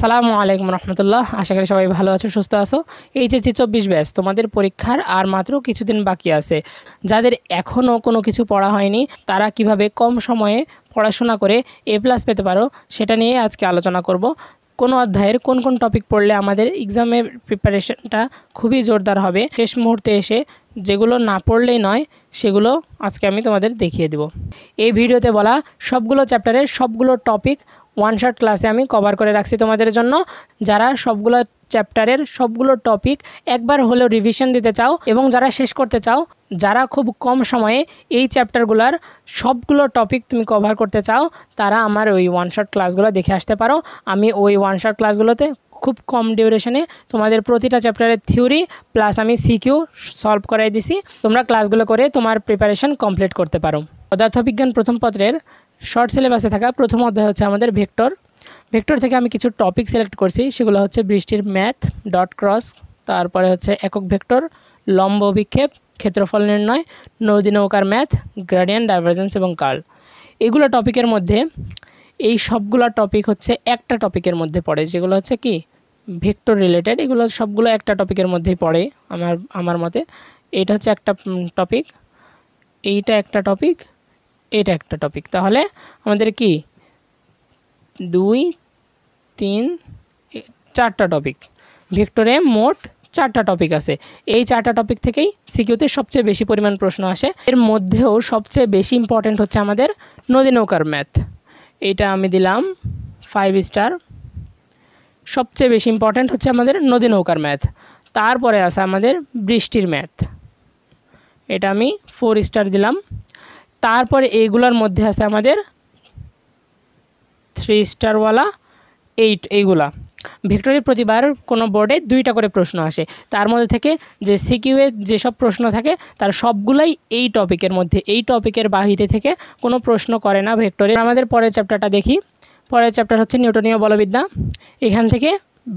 আসসালামু আলাইকুম রহমতুল্লাহ। আশা করি সবাই ভালো আছো, সুস্থ আছো। এইচএসসি 24 ব্যাচ তোমাদের পরীক্ষার আর মাত্র কিছুদিন বাকি আছে। যাদের এখনও কোনো কিছু পড়া হয়নি তারা কিভাবে কম সময়ে পড়াশোনা করে A+ পেতে পারো সেটা নিয়ে আজকে আলোচনা করব। কোনো অধ্যায়ের কোন কোন টপিক পড়লে আমাদের এক্সামের প্রিপারেশনটা খুবই জোরদার হবে, শেষ মুহূর্তে এসে যেগুলো না পড়লেই নয় সেগুলো আজকে আমি তোমাদের দেখিয়ে দেব। এই ভিডিওতে বলা সবগুলো চ্যাপ্টারের সবগুলো টপিক ওয়ান শট ক্লাসে আমি কভার করে রাখছি তোমাদের জন্য। যারা সবগুলো চ্যাপ্টারের সবগুলো টপিক একবার হলেও রিভিশন দিতে চাও এবং যারা শেষ করতে চাও, যারা খুব কম সময়ে এই চ্যাপ্টারগুলোর সবগুলো টপিক তুমি কভার করতে চাও, তারা আমার ওই ওয়ান শট ক্লাসগুলো দেখে আসতে পারো। আমি ওই ওয়ান শট ক্লাসগুলোতে খুব কম ডিউরেশনে তোমাদের প্রতিটা চ্যাপ্টারের থিওরি প্লাস আমি সিকিউ সলভ করাই দিছি। তোমরা ক্লাসগুলো করে তোমার প্রিপারেশন কমপ্লিট করতে পারো। পদার্থবিজ্ঞান প্রথম পত্রের শর্ট সিলেবাসে থাকা প্রথম অধ্যায় হচ্ছে আমাদের ভেক্টর। ভেক্টর থেকে আমি কিছু টপিক সিলেক্ট করছি, সেগুলো হচ্ছে বৃষ্টির ম্যাথ, ডট ক্রস, তারপরে হচ্ছে একক ভেক্টর, লম্ব অভিক্ষেপ, ক্ষেত্রফল নির্ণয়, নদী নৌকার ম্যাথ, গ্রেডিয়েন্ট, ডাইভারজেন্স এবং কার্ল। এগুলো টপিকের মধ্যে এই সবগুলো টপিক হচ্ছে একটা টপিকের মধ্যে পড়ে, যেগুলো হচ্ছে কি ভেক্টর রিলেটেড। এগুলো সবগুলো একটা টপিকের মধ্যেই পড়ে আমার মতে। এইটা হচ্ছে একটা টপিক, এইটা একটা টপিক, এটা একটা টপিক। তাহলে আমাদের কি 2, 3, 4টা টপিক। ভেক্টরে মোট 4টা টপিক আছে। এই 4টা টপিক থেকেই সিকিউতে সবচেয়ে বেশি পরিমাণ প্রশ্ন আসে। এর মধ্যেও সবচেয়ে বেশি ইম্পর্ট্যান্ট হচ্ছে আমাদের নদী নৌকার ম্যাথ। এইটা আমি দিলাম 5 স্টার। সবচেয়ে বেশি ইম্পর্ট্যান্ট হচ্ছে আমাদের নদী নৌকার ম্যাথ। তারপরে আছে আমাদের বৃষ্টির ম্যাথ, এটা আমি 4 স্টার দিলাম। তারপরে এইগুলোর মধ্যে আছে আমাদের 3 স্টারওয়ালা এইগুলা। ভেক্টরের প্রতিবার কোনো বোর্ডে 2টা করে প্রশ্ন আসে, তার মধ্যে থেকে যে সিকিউয়ে যেসব প্রশ্ন থাকে তার সবগুলাই এই টপিকের মধ্যে, এই টপিকের বাহিরে থেকে কোনো প্রশ্ন করে না ভেক্টরে। আমাদের পরের চ্যাপ্টারটা দেখি। পরের চ্যাপ্টার হচ্ছে নিউটনীয় বলবিদ্যা। এখান থেকে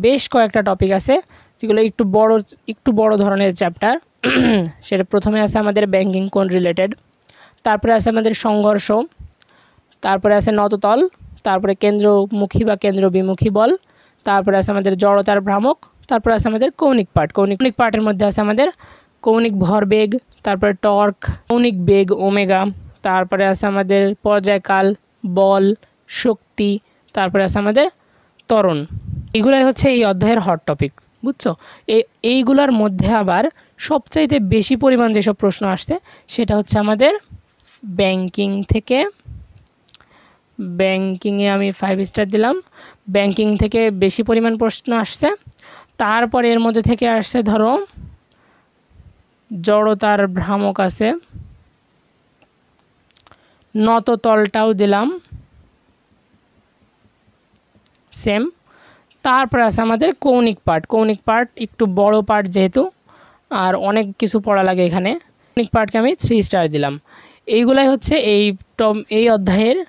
বেশ কয়েকটা টপিক আছে যেগুলো একটু বড় ধরনের চ্যাপ্টার। সেটা প্রথমে আছে আমাদের ব্যাংকিং কোণ রিলেটেড, তারপরে আছে আমাদের সংঘর্ষ, তারপরে আছে নততল, তারপরে কেন্দ্রমুখী বা কেন্দ্র বিমুখী বল, তারপরে আছে আমাদের জড়তার ভ্রামক, তারপরে আছে আমাদের কৌণিক পার্ট। কৌণিক পার্টের মধ্যে আছে আমাদের কৌণিক ভরবেগ, তারপরে টর্ক, কৌণিক বেগ ওমেগা, তারপরে আছে আমাদের পর্যায়কাল, বল, শক্তি, তারপরে আছে আমাদের ত্বরণ। এগুলাই হচ্ছে এই অধ্যায়ের হট টপিক, বুঝছো? এইগুলোর মধ্যে আবার সবচাইতে বেশি পরিমাণ যেসব প্রশ্ন আসছে সেটা হচ্ছে আমাদের ব্যাংকিং থেকে। ব্যাংকিংয়ে আমি 5 স্টার দিলাম। ব্যাংকিং থেকে বেশি পরিমাণ প্রশ্ন আসছে। তারপরে এর মধ্যে থেকে আসছে ধরো জড়তার ভ্রামক আছে, নততলটাও দিলাম সেম। তারপরে আছে আমাদের কৌণিক পার্ট। কৌণিক পার্ট একটু বড় পার্ট যেহেতু, আর অনেক কিছু পড়া লাগে এখানে। কৌণিক পার্টকে আমি 3 স্টার দিলাম। এইগুলাই হচ্ছে এই অধ্যায়ের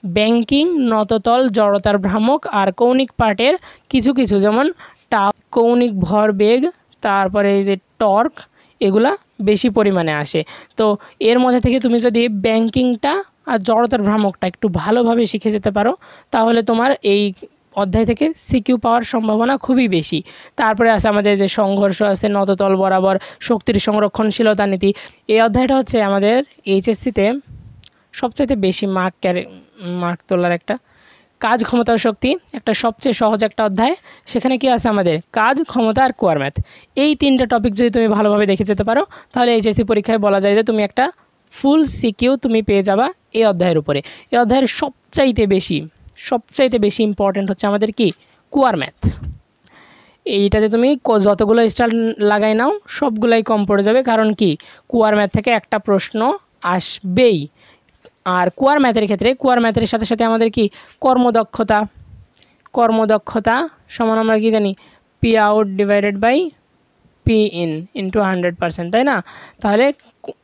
ব্যাংকিং, নততল, জড়তার ভ্রামক আর কৌণিক পার্টের কিছু কিছু, যেমন কৌণিক ভরবেগ, তারপরে এই যে টর্ক, এগুলা বেশি পরিমাণে আসে। তো এর মধ্যে থেকে তুমি যদি ব্যাংকিংটা আর জড়তার ভ্রামকটা একটু ভালোভাবে শিখে যেতে পারো তাহলে তোমার এই অধ্যায় থেকে সিকিউ পাওয়ার সম্ভাবনা খুবই বেশি। তারপরে আছে আমাদের যে সংঘর্ষ আছে, নততল বরাবর, শক্তির সংরক্ষণশীলতা নীতি। এই অধ্যায়টা হচ্ছে আমাদের এইচএসসিতে সবচাইতে বেশি মার্ক তোলার একটা। কাজ, ক্ষমতা ও শক্তি একটা সবচেয়ে সহজ একটা অধ্যায়। সেখানে কি আছে আমাদের কাজ, ক্ষমতা আর কোয়ার ম্যাথ। এই 3টা টপিক যদি তুমি ভালোভাবে দেখে যেতে পারো তাহলে এইচএসসি পরীক্ষায় বলা যায় যে তুমি একটা ফুল সিকিউ তুমি পেয়ে যাবা এই অধ্যায়ের উপরে। এই অধ্যায়ের সবচাইতে বেশি ইম্পর্ট্যান্ট হচ্ছে আমাদের কি কোয়ার ম্যাথ। এইটাতে তুমি যতগুলো স্টার লাগাই নাও সবগুলাই কম পড়ে যাবে, কারণ কি কোয়ার ম্যাথ থেকে একটা প্রশ্ন আসবেই। আর কোয়ার ম্যাথের সাথে সাথে আমাদের কি কর্মদক্ষতা সমান আমরা কি জানি P out divided by P in into 100%, তাই না? তাহলে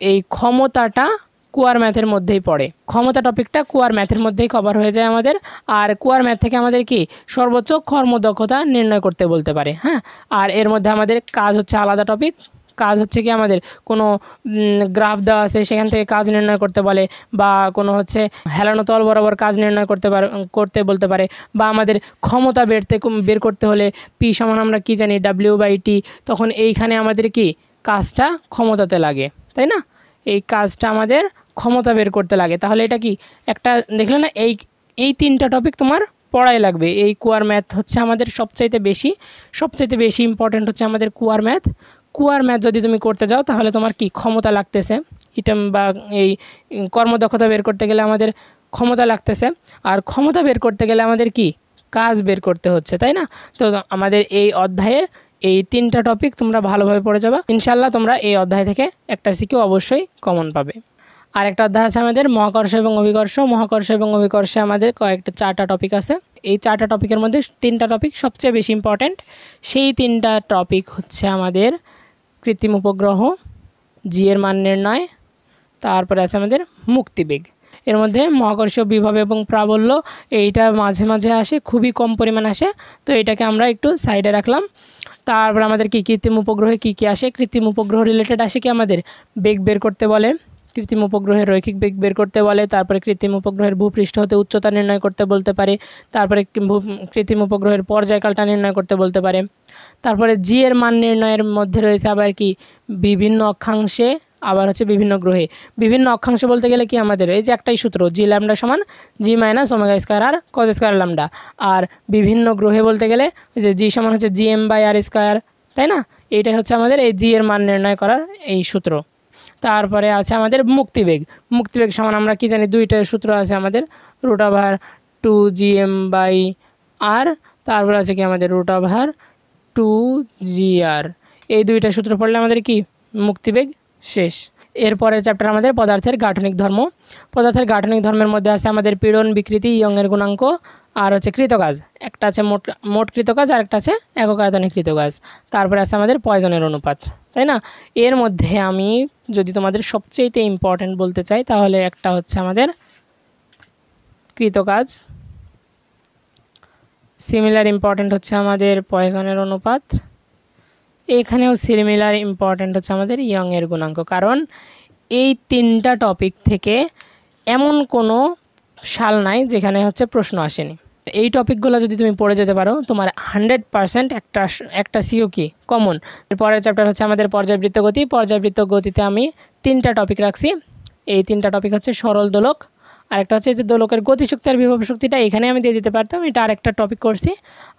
এই ক্ষমতাটা কোয়ার ম্যাথের মধ্যেই পড়ে। ক্ষমতা টপিকটা কোয়ার ম্যাথের মধ্যেই কভার হয়ে যায় আমাদের। আর কোয়ার ম্যাথ থেকে আমাদের কি সর্বোচ্চ কর্মদক্ষতা নির্ণয় করতে বলতে পারে। হ্যাঁ, আর এর মধ্যে আমাদের কাজ হচ্ছে আলাদা টপিক, কাজ হচ্ছে কি আমাদের কোনো গ্রাফ দেওয়া আছে সেখান থেকে কাজ নির্ণয় করতে বলে, বা কোনো হচ্ছে হেলানো তল বরাবর কাজ নির্ণয় করতে বলতে পারে, বা আমাদের ক্ষমতা বের করতে হলে পি সমান আমরা কি জানি W/T, তখন এইখানে আমাদের কি কাজটা ক্ষমতাতে লাগে, তাই না? এই কাজটা আমাদের ক্ষমতা বের করতে লাগে। তাহলে এটা কি একটা দেখলে না, এই তিনটা টপিক তোমার পড়াই লাগবে। এই কুয়ার ম্যাথ হচ্ছে আমাদের সবচাইতে বেশি ইম্পর্টেন্ট হচ্ছে আমাদের কুয়ার ম্যাথ যদি তুমি করতে যাও তাহলে তোমার কি ক্ষমতা লাগতেছে, ইটাম বা এই কর্মদক্ষতা বের করতে গেলে আমাদের ক্ষমতা লাগতেছে, আর ক্ষমতা বের করতে গেলে আমাদের কি কাজ বের করতে হচ্ছে, তাই না? তো আমাদের এই অধ্যায়ে এই তিনটা টপিক তোমরা ভালোভাবে পড়ে যাবা, ইনশাল্লাহ তোমরা এই অধ্যায় থেকে একটা সিকিউ অবশ্যই কমন পাবে। আর একটা অধ্যায় আছে আমাদের মহাকর্ষ এবং অভিকর্ষে আমাদের চারটা টপিক আছে। এই চারটা টপিকের মধ্যে তিনটা টপিক সবচেয়ে বেশি ইম্পর্ট্যান্ট। সেই তিনটা টপিক হচ্ছে আমাদের কৃত্রিম উপগ্রহ, জি এর মান নির্ণয়, তারপরে আছে আমাদের মুক্তিবেগ। এর মধ্যে মহাকর্ষীয় বিভব এবং প্রাবল্য এইটা মাঝে মাঝে আসে, খুবই কম পরিমাণ আসে, তো এটাকে আমরা একটু সাইডে রাখলাম। তারপর আমাদের কি কৃত্রিম উপগ্রহে কী আসে, কৃত্রিম উপগ্রহ রিলেটেড আসে কি আমাদের বেগ বের করতে বলে, কৃত্রিম উপগ্রহের রৈখিক বেগ বের করতে বলে, তারপরে কৃত্রিম উপগ্রহের ভূপৃষ্ঠ হতে উচ্চতা নির্ণয় করতে বলতে পারে, তারপরে কৃত্রিম উপগ্রহের পর্যায়কালটা নির্ণয় করতে বলতে পারে। তারপরে জি এর মান নির্ণয়ের মধ্যে রয়েছে আবার কি বিভিন্ন অক্ষাংশে, আবার হচ্ছে বিভিন্ন গ্রহে। বিভিন্ন অক্ষাংশ বলতে গেলে কি আমাদের এই যে একটাই সূত্র, জি ল্যামডা সমান জি মাইনাস ওমেগা স্কয়ার আর কজ স্কয়ার ল্যামডা। আর বিভিন্ন গ্রহে বলতে গেলে ওই যে জি সমান হচ্ছে GM/R স্কয়ার, তাই না? এইটাই হচ্ছে আমাদের এই জি এর মান নির্ণয় করার এই সূত্র। তারপরে আছে আমাদের মুক্তিবেগ সমান আমরা কি জানি, দুইটা সূত্র আছে আমাদের, √2gm/r, তারপর আছে কি আমাদের √2gr। এই দুইটা সূত্র পড়লে আমাদের কি মুক্তিবেগ শেষ। এরপরের চ্যাপ্টার আমাদের পদার্থের গাঠনিক ধর্ম। পদার্থের গাঠনিক ধর্মের মধ্যে আছে আমাদের পীড়ন, বিকৃতি, ইয়ংয়ের গুণাঙ্ক, আর হচ্ছে কৃতকাজ। একটা আছে মোট কৃতকাজ আর একটা আছে একক আয়তনিক কৃতকাজ। তারপরে আছে আমাদের পয়জনের অনুপাত, তাই না? এর মধ্যে আমি যদি তোমাদের সবচেয়ে ইম্পর্টেন্ট বলতে চাই তাহলে একটা হচ্ছে আমাদের কৃতকাজ, সিমিলার ইম্পর্টেন্ট হচ্ছে আমাদের পয়জনের অনুপাত, এখানেও সিমিলার ইম্পর্টেন্ট হচ্ছে আমাদের ইয়ংয়ের গুণাঙ্ক। কারণ এই তিনটা টপিক থেকে এমন কোনো সাল নাই যেখানে হচ্ছে প্রশ্ন আসেনি। এই টপিকগুলো যদি তুমি পড়ে যেতে পারো তোমার 100% একটা সিও কি কমন। এরপরের চ্যাপ্টার হচ্ছে আমাদের পর্যায়বৃত্ত গতি। পর্যায়বৃত্ত গতিতে আমি তিনটা টপিক রাখছি। এই তিনটা টপিক হচ্ছে সরল দোলক, আরেকটা হচ্ছে যে দোলকের গতিশক্তি আর বিভব শক্তিটা এখানে আমি দিয়ে দিতে পারতাম, এটা আরেকটা টপিক করছি।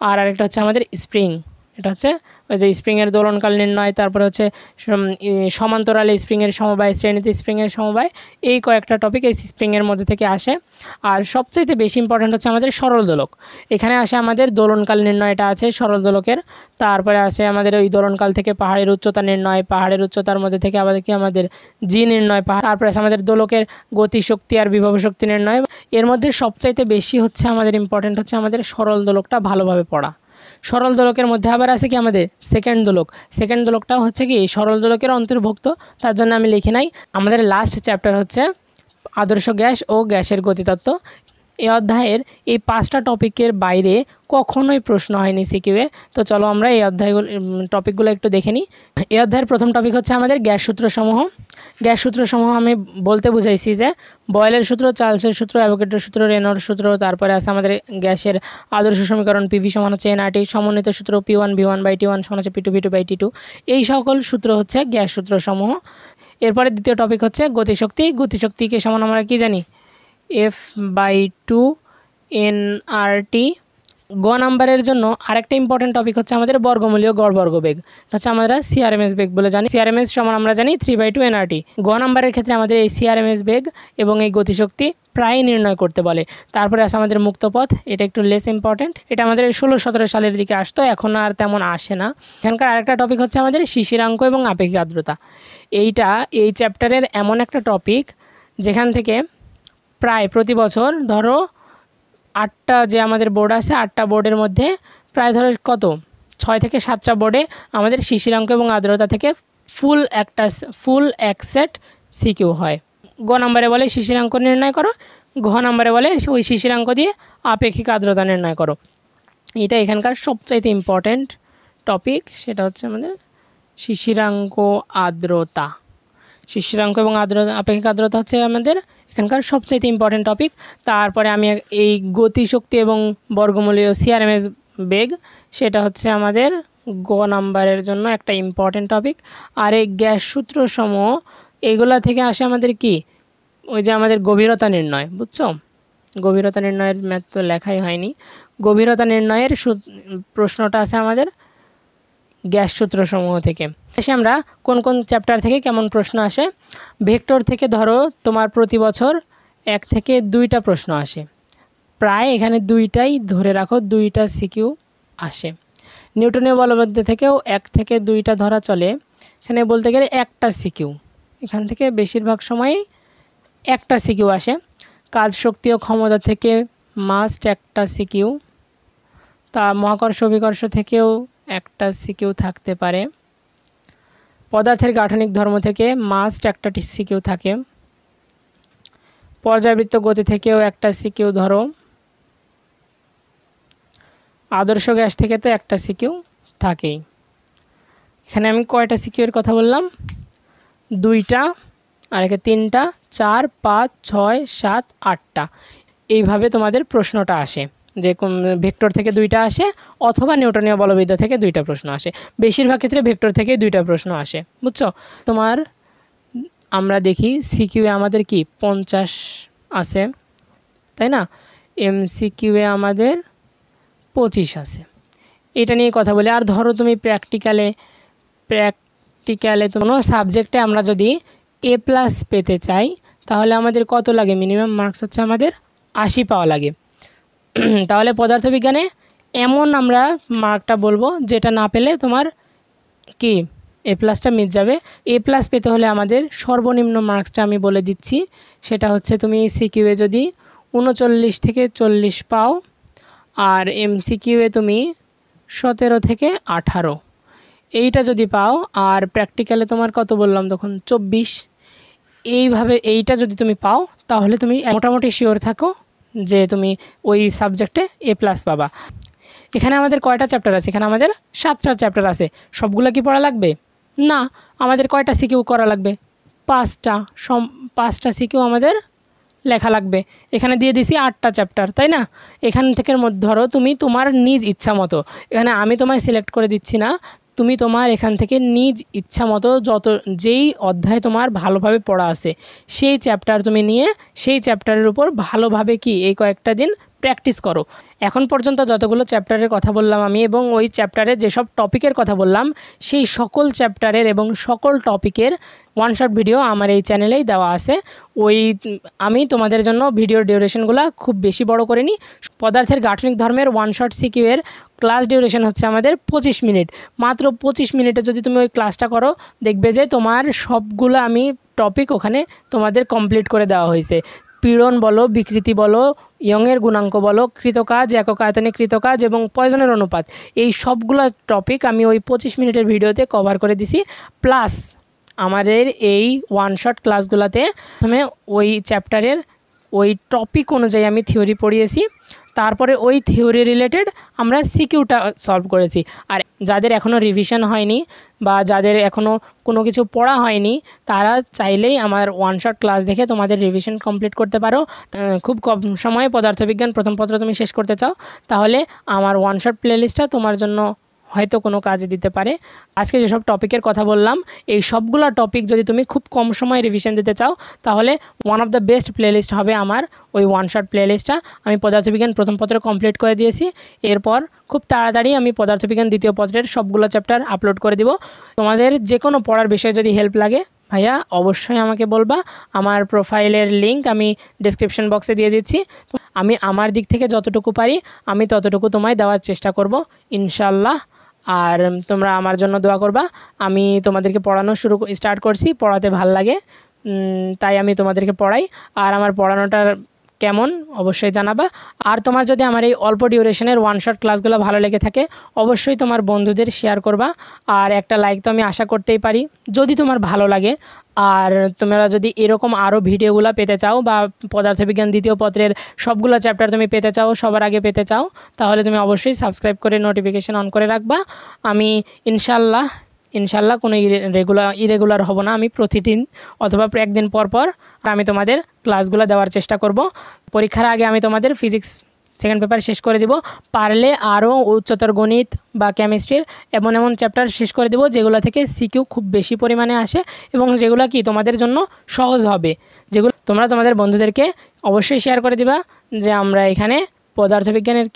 আর আরেকটা হচ্ছে আমাদের স্প্রিং, এটা হচ্ছে ওই যে স্প্রিংয়ের দোলনকাল নির্ণয়, তারপরে হচ্ছে সমান্তরালে স্প্রিংয়ের সমবায়, শ্রেণীতে স্প্রিংয়ের সমবায়, এই কয়েকটা টপিক এই স্প্রিংয়ের মধ্যে থেকে আসে। আর সবচাইতে বেশি ইম্পর্টেন্ট হচ্ছে আমাদের সরল দোলক। এখানে আসে আমাদের দোলনকাল নির্ণয়টা আছে সরল দোলকের, তারপরে আসে আমাদের ওই দোলনকাল থেকে পাহাড়ের উচ্চতা নির্ণয়, পাহাড়ের উচ্চতার মধ্যে থেকে আমাদের কি আমাদের জি নির্ণয়, তারপরে আছে আমাদের দোলকের গতিশক্তি আর বিভব শক্তি নির্ণয়। এর মধ্যে সবচাইতে বেশি হচ্ছে আমাদের ইম্পর্টেন্ট হচ্ছে আমাদের সরল দোলকটা ভালোভাবে পড়া। সরল দোলকের মধ্যে আবার আছে কি আমাদের সেকেন্ড দোলকটাও হচ্ছে কি সরল দোলকের অন্তর্ভুক্ত, তার জন্য আমি লিখি নাই। আমাদের লাস্ট চ্যাপ্টার হচ্ছে আদর্শ গ্যাস ও গ্যাসের গতিতত্ত্ব। এই অধ্যায়ের এই 5টা টপিকের বাইরে কখনোই প্রশ্ন হয়নি সিকিউয়ে। তো চলো আমরা এই টপিকগুলো একটু দেখে নিই। এই অধ্যায়ের প্রথম টপিক হচ্ছে আমাদের গ্যাস সূত্রসমূহ। গ্যাস সূত্রসমূহ আমি বলতে বুঝাইছি যে বয়েলের সূত্র, চার্লসের সূত্র, অ্যাভোগাড্রোর সূত্র, রেনর সূত্র, তারপরে আছে আমাদের গ্যাসের আদর্শ সমীকরণ পিভি সমান হচ্ছে এনআরটি, সমন্বিত সূত্র P1 V1/T1 সমান হচ্ছে P2 V2/T2। এই সকল সূত্র হচ্ছে গ্যাস সূত্রসমূহ। এরপরে দ্বিতীয় টপিক হচ্ছে গতিশক্তি। গতিশক্তিকে সমান আমরা কি জানি F/2 nRT। গ নাম্বারের জন্য আরেকটা ইম্পর্টেন্ট টপিক হচ্ছে আমাদের বর্গমূলীয় গড় বর্গবেগ, এটা হচ্ছে আমরা CRMS বেগ বলে জানি। CRMS সমান আমরা জানি 3/2 nRT। গ নাম্বারের ক্ষেত্রে আমাদের এই CRMS বেগ এবং এই গতিশক্তি প্রায় নির্ণয় করতে বলে। তারপরে আছে আমাদের মুক্তপথ, এটা একটু লেস ইম্পর্টেন্ট, এটা আমাদের 16-17 সালের দিকে আসতো, এখন আর তেমন আসে না। এখানকার আরেকটা টপিক হচ্ছে আমাদের শিশিরাঙ্ক এবং আপেক্ষিক আর্দ্রতা। এইটা এই চ্যাপ্টারের এমন একটা টপিক যেখান থেকে প্রায় প্রতি বছর ধরো 8টা যে আমাদের বোর্ড আছে, 8টা বোর্ডের মধ্যে প্রায় ধরো কত 6 থেকে 7টা বোর্ডে আমাদের শিশিরাঙ্ক এবং আর্দ্রতা থেকে ফুল এক সেট সিকিউ হয়। গ নম্বরে বলে শিশিরাঙ্ক নির্ণয় করো, ঘ নম্বরে বলে ওই শিশিরাঙ্ক দিয়ে আপেক্ষিক আর্দ্রতা নির্ণয় করো। এটা এখানকার সবচাইতে ইম্পর্টেন্ট টপিক, সেটা হচ্ছে আমাদের শিশিরাঙ্ক আর্দ্রতা। শিশিরাঙ্ক এবং আর্দ্রতা, আপেক্ষিক আর্দ্রতা হচ্ছে আমাদের এখানকার সবচাইতে ইম্পর্টেন্ট টপিক। তারপরে আমি এই গতিশক্তি এবং বর্গমূলীয় সিআরএমএস বেগ, সেটা হচ্ছে আমাদের গ নাম্বারের জন্য একটা ইম্পর্টেন্ট টপিক। আর এই গ্যাস সূত্রসমূহ, এইগুলা থেকে আসে আমাদের কি, ওই যে আমাদের গভীরতা নির্ণয়, বুঝছো? গভীরতা নির্ণয়ের ম্যাথ তো লেখাই হয়নি। গভীরতা নির্ণয়ের প্রশ্নটা আছে আমাদের গ্যাস সূত্রসমূহ থেকে। এসে আমরা কোন কোন চ্যাপ্টার থেকে কেমন প্রশ্ন আসে। ভেক্টর থেকে ধরো তোমার প্রতি বছর 1 থেকে 2টা প্রশ্ন আসে, প্রায় এখানে 2টাই ধরে রাখো, 2টা সিকিউ আসে। নিউটনীয় বলবিদ্যা থেকেও 1 থেকে 2টা ধরা চলে, এখানে বলতে গেলে একটা সিকিউ, এখান থেকে বেশিরভাগ সময়ই একটা সিকিউ আসে। কাজ শক্তি ও ক্ষমতা থেকে মাস্ট একটা সিকিউ, তা মহাকর্ষ বিকর্ষ থেকেও একটা সিকিউ থাকতে পারে। পদার্থের গাঠনিক ধর্ম থেকে মাস্ট একটা সিকিউ থাকে। পর্যায়বৃত্ত গতি থেকেও একটা সিকিউ ধরো। আদর্শ গ্যাস থেকে তো একটা সিকিউ থাকেই। এখানে আমি কয়টা সিকিউর কথা বললাম? 2টা, আর এখানে 3টা, 4, 5, 6, 7, 8টা। এইভাবে তোমাদের প্রশ্নটা আসে, যে কোন ভেক্টর থেকে 2টা আসে অথবা নিউটনীয় বলবিদ্যা থেকে 2টা প্রশ্ন আসে। বেশিরভাগ ক্ষেত্রে ভেক্টর থেকে 2টা প্রশ্ন আসে, বুঝছো? তোমার আমরা দেখি সিকিউয়ে আমাদের কি 50 আছে, তাই না? এমসিকিউয়ে আমাদের 25 আছে। এটা নিয়ে কথা বলি। আর ধরো তুমি প্র্যাকটিক্যালে কোনো সাবজেক্টে আমরা যদি A+ পেতে চাই, তাহলে আমাদের কত লাগে? মিনিমাম মার্কস হচ্ছে আমাদের 80 পাওয়া লাগে। তাহলে পদার্থবিজ্ঞানে এমন আমরা মার্কটা বলবো যেটা না পেলে তোমার কি A+টা মিস যাবে। A+ পেতে হলে আমাদের সর্বনিম্ন মার্কসটা আমি বলে দিচ্ছি, সেটা হচ্ছে তুমি সিকিউয়ে যদি 39 থেকে 40 পাও, আর এমসিকিউয়ে তুমি 17 থেকে 18 এইটা যদি পাও, আর প্র্যাকটিক্যালে তোমার কত বললাম তখন 24, এইভাবে এইটা যদি তুমি পাও, তাহলে তুমি মোটামুটি শিওর থাকো যে তুমি ওই সাবজেক্টে A+ পাবা। এখানে আমাদের কয়টা চ্যাপ্টার আছে? এখানে আমাদের 7টা চ্যাপ্টার আছে। সবগুলো কি পড়া লাগবে? না, আমাদের কয়টা সিকিউ করা লাগবে? 5টা। 5টা সিকিউ আমাদের লেখা লাগবে। এখানে দিয়ে দিছি 8টা চ্যাপ্টার, তাই না? এখান থেকে ধরো তুমি তোমার নিজ ইচ্ছা মতো, এখানে আমি তোমায় সিলেক্ট করে দিচ্ছি না, তুমি তোমার এখান থেকে নিজ ইচ্ছা মতো যেই অধ্যায় তোমার ভালোভাবে পড়া আছে সেই চ্যাপ্টার তুমি নিয়ে সেই চ্যাপ্টারের উপর ভালোভাবে কি এই কয়েকটা দিন প্র্যাকটিস করো। এখন পর্যন্ত যতগুলো চ্যাপ্টারের কথা বললাম আমি, এবং ওই চ্যাপ্টারে যেসব টপিকের কথা বললাম, সেই সকল চ্যাপ্টারের এবং সকল টপিকের ওয়ান শট ভিডিও আমার এই চ্যানেলেই দেওয়া আছে। আমি তোমাদের জন্য ভিডিওর ডিউরেশনগুলো খুব বেশি বড় করিনি। পদার্থের গাঠনিক ধর্মের ওয়ান শট সিকিউয়ের ক্লাস ডিউরেশন হচ্ছে আমাদের 25 মিনিট। মাত্র 25 মিনিটে যদি তুমি ওই ক্লাসটা করো, দেখবে যে তোমার সবগুলো আমি টপিক ওখানে তোমাদের কমপ্লিট করে দেওয়া হয়েছে। পীড়ন বলো, বিকৃতি বলো, ইয়ংয়ের গুণাঙ্ক বলো, কৃতকাজ, একক আয়তনিক কৃতকাজ এবং পয়জনের অনুপাত, এই সবগুলো টপিক আমি ওই 25 মিনিটের ভিডিওতে কভার করে দিছি। প্লাস আমাদের এই ওয়ান শট ক্লাসগুলোতে প্রথমে ওই চ্যাপ্টারের ওই টপিক অনুযায়ী আমি থিওরি পড়িয়েছি, তারপরে ওই থিওরি রিলেটেড আমরা সিকিউটা সলভ করেছি। আর যাদের এখনও রিভিশন হয়নি বা যাদের এখনও কোনো কিছু পড়া হয়নি, তারা চাইলেই আমার ওয়ান শট ক্লাস দেখে তোমাদের রিভিশন কমপ্লিট করতে পারো। খুব কম সময়ে পদার্থবিজ্ঞান প্রথম পত্র তুমি শেষ করতে চাও, তাহলে আমার ওয়ান শট প্লেলিস্টটা তোমার জন্য হয়তো কোনো কাজে দিতে পারে। আজকে যেসব টপিকের কথা বললাম, এই সবগুলো টপিক যদি তুমি খুব কম সময়ে রিভিশন দিতে চাও, তাহলে one of the best playlist হবে আমার ওই ওয়ান শট প্লেলিস্টটা। আমি পদার্থবিজ্ঞান প্রথম পত্র কমপ্লিট করে দিয়েছি, এরপর খুব তাড়াতাড়ি আমি পদার্থবিজ্ঞান দ্বিতীয় পত্রের সবগুলো চ্যাপ্টার আপলোড করে দিব। তোমাদের যে কোনো পড়ার বিষয়ে যদি হেল্প লাগে ভাইয়া অবশ্যই আমাকে বলবা। আমার প্রোফাইলের লিঙ্ক আমি ডেসক্রিপশন বক্সে দিয়ে দিচ্ছি। আমি আমার দিক থেকে যতটুকু পারি আমি ততটুকু তোমায় দেওয়ার চেষ্টা করব ইনশাল্লাহ। আর তোমরা আমার জন্য দোয়া করবা। আমি তোমাদেরকে পড়ানো স্টার্ট করছি, পড়াতে ভাল লাগে, তাই আমি তোমাদেরকে পড়াই। আর আমার পড়ানোটার কেমন অবশ্যই জানাবা। আর তোমার যদি আমার এই অল্প ডিউরেশনের ওয়ান শট ক্লাসগুলো ভালো লেগে থাকে, অবশ্যই তোমার বন্ধুদের শেয়ার করবা। আর একটা লাইক তো আমি আশা করতেই পারি যদি তোমার ভালো লাগে। আর তোমরা যদি এরকম আরও ভিডিওগুলো পেতে চাও বা পদার্থবিজ্ঞান দ্বিতীয় পত্রের সবগুলো চ্যাপ্টার তুমি পেতে চাও, সবার আগে পেতে চাও, তাহলে তুমি অবশ্যই সাবস্ক্রাইব করে নোটিফিকেশান অন করে রাখবা। আমি ইনশাল্লাহ ইনশাল্লাহ কোনো ইরেগুলার হব না। আমি প্রতিদিন অথবা একদিন পর পর আমি তোমাদের ক্লাসগুলো দেওয়ার চেষ্টা করব। পরীক্ষার আগে আমি তোমাদের ফিজিক্স সেকেন্ড পেপার শেষ করে দিব, পারলে আরও উচ্চতর গণিত বা কেমিস্ট্রির এমন এমন চ্যাপ্টার শেষ করে দেবো যেগুলো থেকে সিকিউ খুব বেশি পরিমাণে আসে এবং যেগুলো কি তোমাদের জন্য সহজ হবে, যেগুলো তোমরা তোমাদের বন্ধুদেরকে অবশ্যই শেয়ার করে দিবা যে আমরা এখানে পদার্থবিজ্ঞানের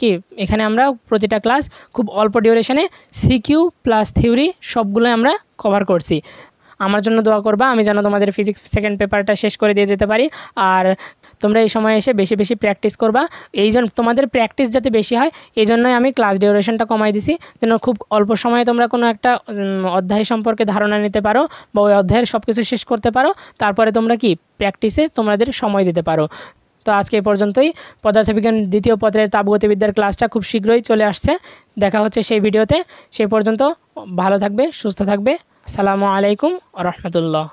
এখানে আমরা প্রতিটা ক্লাস খুব অল্প ডিউরেশনে সিকিউ প্লাস থিওরি সবগুলো আমরা কভার করছি। আমার জন্য দোয়া করবা, আমি যেন তোমাদের ফিজিক্স সেকেন্ড পেপারটা শেষ করে দিয়ে যেতে পারি। আর তোমরা এই সময় এসে বেশি বেশি প্র্যাকটিস করবা, এই জন্য তোমাদের প্র্যাকটিস যাতে বেশি হয় এই জন্যই আমি ক্লাস ডিউরেশনটা কমাই দিছি, যেন খুব অল্প সময়ে তোমরা কোনো একটা অধ্যায় সম্পর্কে ধারণা নিতে পারো বা ওই অধ্যায়ের সব কিছু শেষ করতে পারো, তারপরে তোমরা প্র্যাকটিসে তোমাদের সময় দিতে পারো। তো আজকে এই পর্যন্তই। পদার্থবিজ্ঞান দ্বিতীয় পত্রের তাপগতিবিদ্যার ক্লাসটা খুব শীঘ্রই চলে আসছে, দেখা হচ্ছে সেই ভিডিওতে। সেই পর্যন্ত ভালো থাকবে, সুস্থ থাকবে। আসসালামু আলাইকুম ওয়া রাহমাতুল্লাহ।